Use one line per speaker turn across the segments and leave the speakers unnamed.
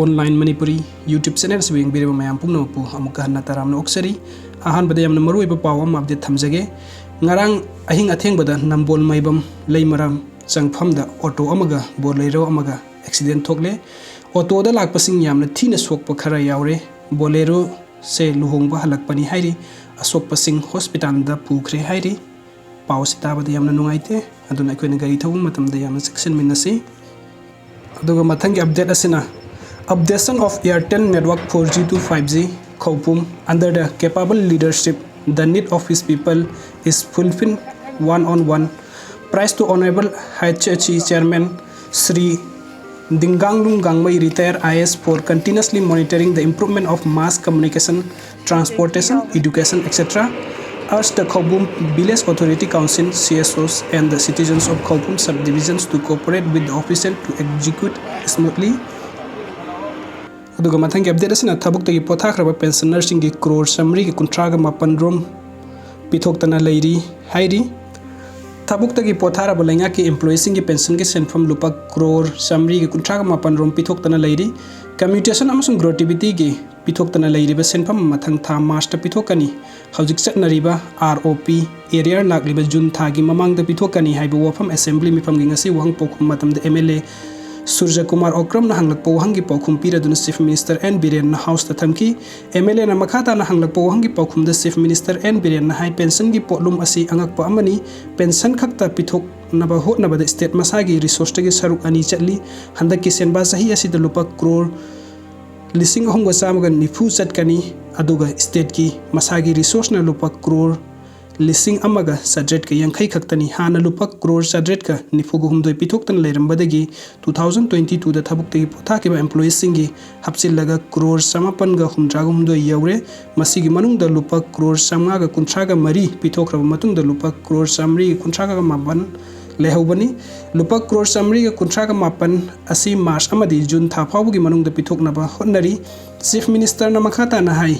online manipuri YouTube channel swing bire mayam pumno pu amuka na taram no oksari ahan bade yamna maru iba pawam update thamjage ngarang ahing atheng bada nambol maibam leimaram changpham da auto amaga bolero amaga accident thokle auto da lakpasing yamna thina sokpa khara yaure bolero se luhongba halakpani hairi asokpasing hospital da pukhre hairi pawsita bada yamna nungaite aduna koina gari thawum matam da yamna section minasi aduga mathangi update asina updation of Airtel network 4G to 5G Khaupum under the capable leadership the need of his people is fulfilled one-on-one. Prize to Honorable HHE Chairman Sri Dinganglung Gangmai retired IS for continuously monitoring the improvement of mass communication, transportation, education, etc. Urged the Khaupum Village Authority Council, CSOs and the citizens of Khaupum subdivisions to cooperate with the official to execute smoothly. Aduga mathangi update asina thabuk tagi pothakraba pensioner singi crore samri ki kuntraga mapan rom pithoktana leiri hairi thabuk tagi potharaba lenga ki employees singi pension ki senfam lupa crore samri ki kuntraga mapan rom pithoktana leiri commutation amasung gratuity gi pithoktana leiri ba senfam mathang tha march ta pithokani haujik chatnariba ROP area lakliba jun thagi mamang da pithokani haibu wafam assembly mifam gi ngasi wang pokhum matam da MLA Surja Kumar Okram na hanglak po hangi paukhum pira dun Chief Minister N Biren na house ta thamki MLA na makhata na hanglak po hangi paukhum da Chief Minister N Biren na hai pension gi polum asi angak pa amani pension khakta pithok na ba hot na ba state masagi resource gi saruk ani chatli handak ki senba sahi asi da lupa crore lising ahunga samaga nifu chatkani aduga state ki masagi resource na lupa crore lising amaga sadret ka yankai khaktani hana lupa crore sadret ka nifugu humdoi pithoktan leirambadagi 2022 da thabuk tegi potha ke employees singi hapsillaga crore samapan ga humdra ga humdoi yaure masigi manung da lupa crore samga ga kuntra ga mari pithokraba matung da lupa crore samri kuntra ga maban lehobani lupa crore samri ga kuntra ga mapan asi march amadi june tha phawgi manung da pithokna ba honnari chief minister na makhata na hai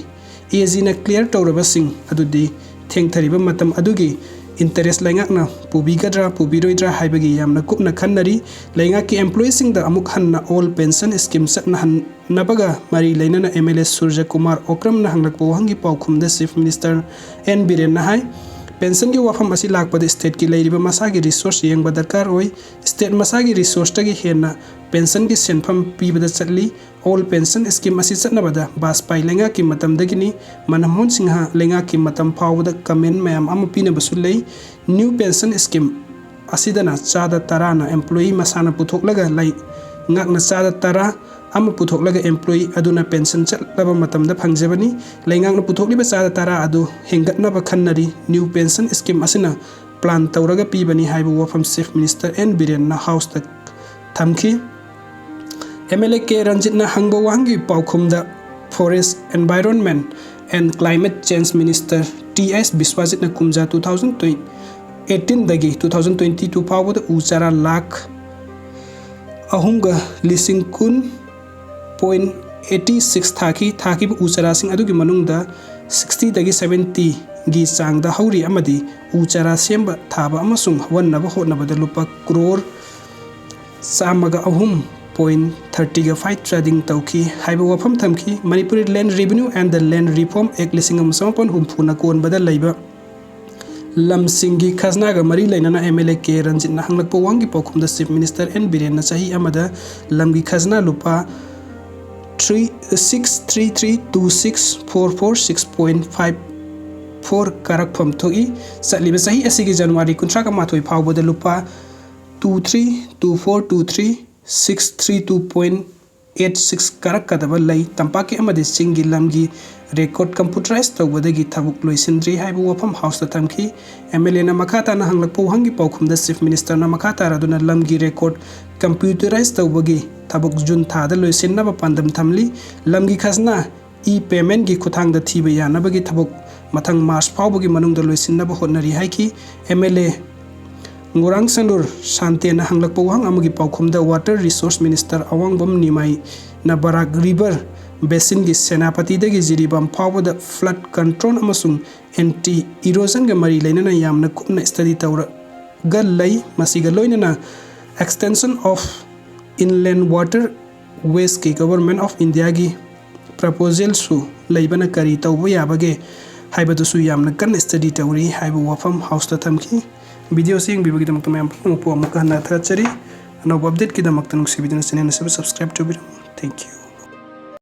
AG na clear tawraba sing adudi thengthariba matam adugi interest laingakna pubigadra pubiroidra haibagi yamna kupna khannari laingaki employees sing da amuk hanna all pension scheme satna nabaga mari lainana MLA Surja Kumar Okram na hanglak po hangi paukhum da Chief Minister N Biren na hai pension gi wafam asi lakpad state ki leiriba masagi resource yengba darkar oi state masagi resource tagi henna pension gi senfam pibada chatli all pension scheme asi chatna bada bas pai lenga ki matam dagini manamon singha lenga ki matam phawda comment mayam am pina basulei new pension scheme asidana chada tarana employee masana puthoklaga lai ngakna chada tara ama puthoklaga employee aduna pension chatlaba matamda phangjabani laingakna puthokliba chada tara adu hengatna ba khannari new pension scheme asina plan tawraga pibani haibu wafam Chief Minister N Biren na house ta thamki MLA K Ranjit na hangba wangi paukhum da Forest Environment and Climate Change Minister TS Biswajit na kumja 2018 dagi 2022 pawda uchara lakh ahunga lising kun 0.86 thaki uchara sing adugi manungda 60 dagi 70 gi changda hauri amadi uchara semba thaba amasung wannaba hotnaba da lupa crore samaga ahum 0.30 ga fight trading tauki haiba wafam thamki Manipur Land Revenue and the Land Reform Act lising amsamapon humphuna kon bada laiba lam singi khazna ga mari lainana MLA K Ranjit na hanglak po wangi paukhum da Chief Minister N Biren na chahi amada lamgi khazna lupa 633264446.54 karak pham thoi satliba sahi asigi January kuntra ka mathoi phawbada lupa 23242632.86 karak kadaba lai tampaki amadi singi lamgi record computerized tawbadagi thabuk loisindri haibu wafam house ta thamki MLA na makhata na hanglak po hangi paukhum da Chief Minister na makhata raduna lamgi record computerized tawbagi thabuk jun thada loisinna ba pandam thamli lamgi khasna e-payment gi khuthang da thiba yanabagi thabuk mathang march phawbagi manung da loisinna ba honnari haiki MLA Ngurang Sandur Sante na hanglak po hang amagi paukhum da Water Resource Minister Awangbam Nimai na Barak River Basin gi Senapati dagi jiribam phawda flood control amasung anti erosion ga mari lainana yamna kupna study tawra gal lai masiga loinana extension of inland water waste की government of India की proposal सु लेबना करी तौब याबगे हाइबदुसु यामना कन स्टडी तौरी हाइब वफम हाउस थमकी वीडियो सिंग बिबगिदमक मैम पुमु अमुक हन्ना थगचरी अनौब अपडेट की दमक नुक्सिबिदन चैनल सब सब्सक्राइब टू थैंक यू।